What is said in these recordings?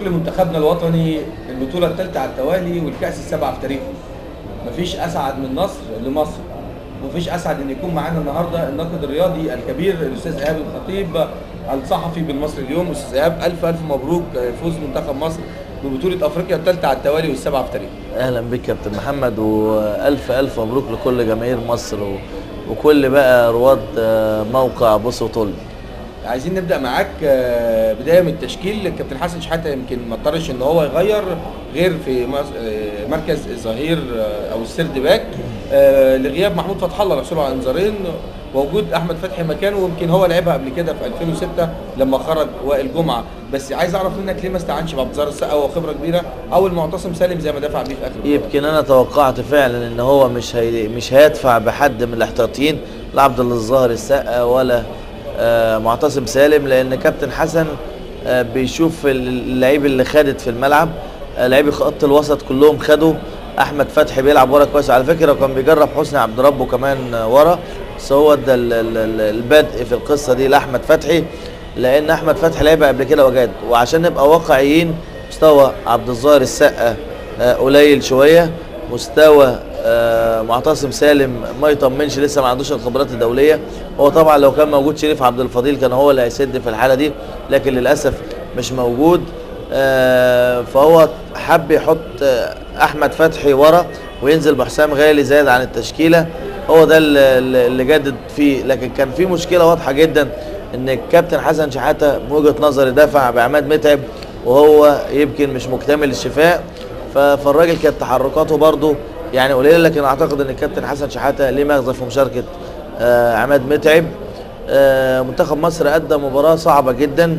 لمنتخبنا الوطني البطولة الثالثة على التوالي والكأس السابعة في تاريخه. مفيش أسعد من نصر لمصر، ومفيش أسعد إن يكون معانا النهارده الناقد الرياضي الكبير الأستاذ إيهاب الخطيب الصحفي بالمصري اليوم. أستاذ إيهاب، ألف ألف مبروك فوز منتخب مصر ببطولة أفريقيا الثالثة على التوالي والسابعة في تاريخه. أهلا بك كابتن محمد، وألف ألف مبروك لكل جماهير مصر وكل بقى رواد موقع بص وطل. عايزين نبدا معاك بدايه من التشكيل. الكابتن حسن شحاته يمكن ما اضطرش ان هو يغير غير في مركز الظهير او السيرد باك لغياب محمود فتح الله رسوله على انذارين، ووجود احمد فتحي مكانه، ويمكن هو لعبها قبل كده في 2006 لما خرج وائل جمعه. بس عايز اعرف منك ليه ما استعنش بعبد الظاهر السقا، هو خبره كبيره، او المعتصم سالم زي ما دفع بيه في اخر المباراه. يمكن انا توقعت فعلا ان هو مش هيدفع بحد من الاحتياطيين، لا عبد الظاهر السقا ولا معتصم سالم، لان كابتن حسن بيشوف اللعيب اللي خدت في الملعب. لعيبه خط الوسط كلهم خدوا. احمد فتحي بيلعب ورا كويس على فكره، وكان بيجرب حسني عبد ربه كمان ورا، بس هو ده البدء في القصه دي لاحمد فتحي، لان احمد فتحي لعبها قبل كده وجاد. وعشان نبقى واقعيين، مستوى عبد الظاهر السقا قليل شويه، مستوى معتصم سالم ما يطمنش، لسه ما عندوش الخبرات الدوليه. هو طبعا لو كان موجود شريف عبد الفضيل كان هو اللي هيسد في الحاله دي، لكن للاسف مش موجود. فهو حب يحط احمد فتحي ورا وينزل بحسام غالي زاد عن التشكيله، هو ده اللي جدد فيه. لكن كان في مشكله واضحه جدا ان الكابتن حسن شحاته من وجهه نظري دفع بعماد متعب، وهو يمكن مش مكتمل الشفاء، فالراجل كانت تحركاته برده يعني قليله. لكن اعتقد ان الكابتن حسن شحاته ليه مغزى في مشاركه عماد متعب. منتخب مصر ادى مباراه صعبه جدا،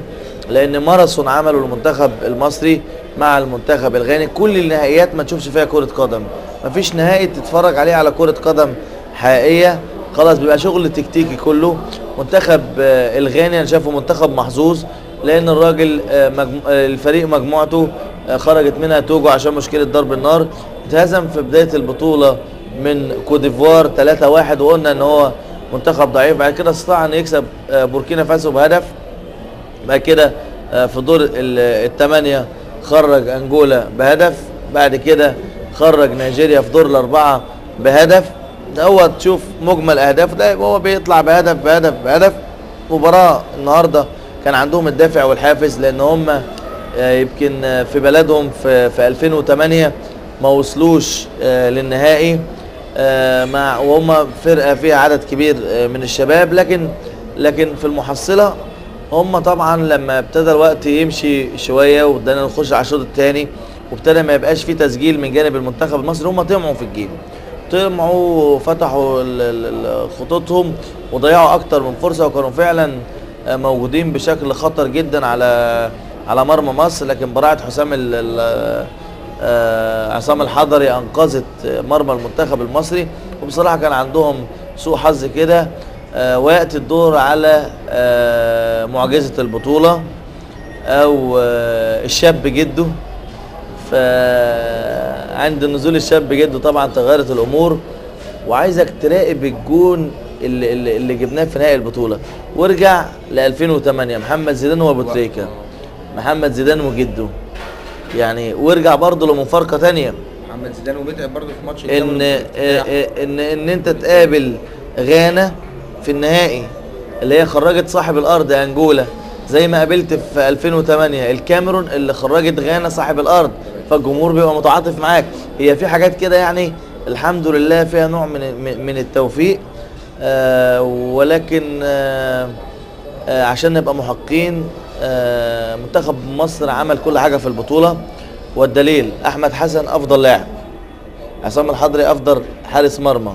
لان ماراثون عمله المنتخب المصري مع المنتخب الغاني. كل النهائيات ما تشوفش فيها كره قدم، مفيش نهائي تتفرج عليه على كره قدم حقيقيه، خلاص بيبقى شغل تكتيكي كله. منتخب الغاني انا شايفه منتخب محظوظ، لان الراجل الفريق مجموعته خرجت منها توجو عشان مشكله ضرب النار، اتهزم في بدايه البطوله من كوت ديفوار 3-1، وقلنا ان هو منتخب ضعيف. بعد كده استطاع ان يكسب بوركينا فاسو بهدف. بعد كده في دور الثمانيه خرج انجولا بهدف. بعد كده خرج نيجيريا في دور الاربعه بهدف. هو تشوف مجمل اهداف ده هو بيطلع بهدف بهدف بهدف. مباراه النهارده كان عندهم الدافع والحافز، لان هم يمكن في بلدهم في 2008 ما وصلوش للنهائي، وهم فرقه فيها عدد كبير من الشباب. لكن في المحصله هم طبعا لما ابتدى الوقت يمشي شويه وبدأنا نخش على الشوط الثاني، وابتدى ما يبقاش في تسجيل من جانب المنتخب المصري، هم طمعوا في الجيم، طمعوا فتحوا خطوطهم وضيعوا اكتر من فرصه، وكانوا فعلا موجودين بشكل خطر جدا على مرمى مصر. لكن براعه عصام الحضري انقذت مرمى المنتخب المصري. وبصراحه كان عندهم سوء حظ كده. وياتي الدور على معجزه البطوله او الشاب جده. فعند نزول الشاب جده طبعا تغيرت الامور، وعايزك تراقب الجون اللي جبناه في نهائي البطوله، وارجع ل 2008 محمد زيدان وابو تريكه، محمد زيدان وجده يعني، وارجع برضه لمفارقه ثانيه محمد زيدان ومتعب برضه في ماتش ان انت تقابل غانا في النهائي اللي هي خرجت صاحب الارض انجولا، زي ما قابلت في 2008 الكاميرون اللي خرجت غانا صاحب الارض، فالجمهور بيبقى متعاطف معاك. هي في حاجات كده يعني الحمد لله فيها نوع من التوفيق. ولكن عشان نبقى محقين، منتخب مصر عمل كل حاجه في البطوله، والدليل احمد حسن افضل لاعب، عصام الحضري افضل حارس مرمى،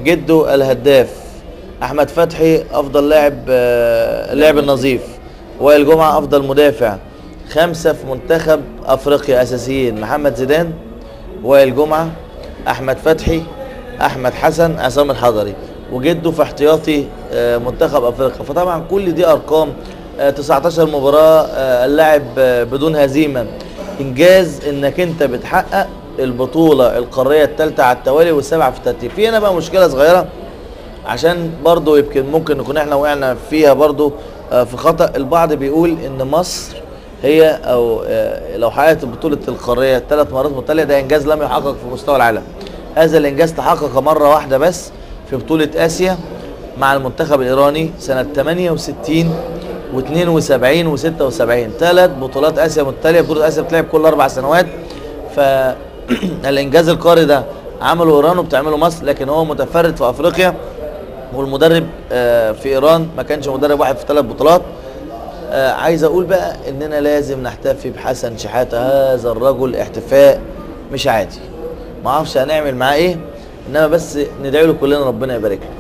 جده الهداف، احمد فتحي افضل لاعب لعب النظيف، وائل جمعه افضل مدافع. 5 في منتخب افريقيا اساسيين: محمد زيدان، وائل جمعه، احمد فتحي، احمد حسن، عصام الحضري، وجده في احتياطي منتخب افريقيا. فطبعا كل دي ارقام. 19 مباراه اللاعب بدون هزيمه، انجاز انك انت بتحقق البطوله القاريه الثالثه على التوالي والسابعه في الترتيب. في هنا بقى مشكله صغيره، عشان برضو يمكن ممكن نكون احنا وقعنا فيها برضو في خطأ. البعض بيقول ان مصر هي او لو حققت بطولة القارية 3 مرات متتالية ده انجاز لم يحقق في مستوى العالم. هذا الانجاز تحقق مرة واحدة بس في بطولة اسيا مع المنتخب الايراني سنة 68 و72 و76، 3 بطولات اسيا متتالية. بطولة اسيا بتلعب كل 4 سنوات، فالانجاز القاري ده عمله ايران وبتعمله مصر، لكن هو متفرد في افريقيا، والمدرب في ايران ما كانش مدرب واحد في 3 بطولات. عايز اقول بقى اننا لازم نحتفي بحسن شحاتة، هذا الرجل احتفاء مش عادي، ما اعرفش هنعمل معاه ايه، انما بس ندعي له كلنا ربنا يبارك له.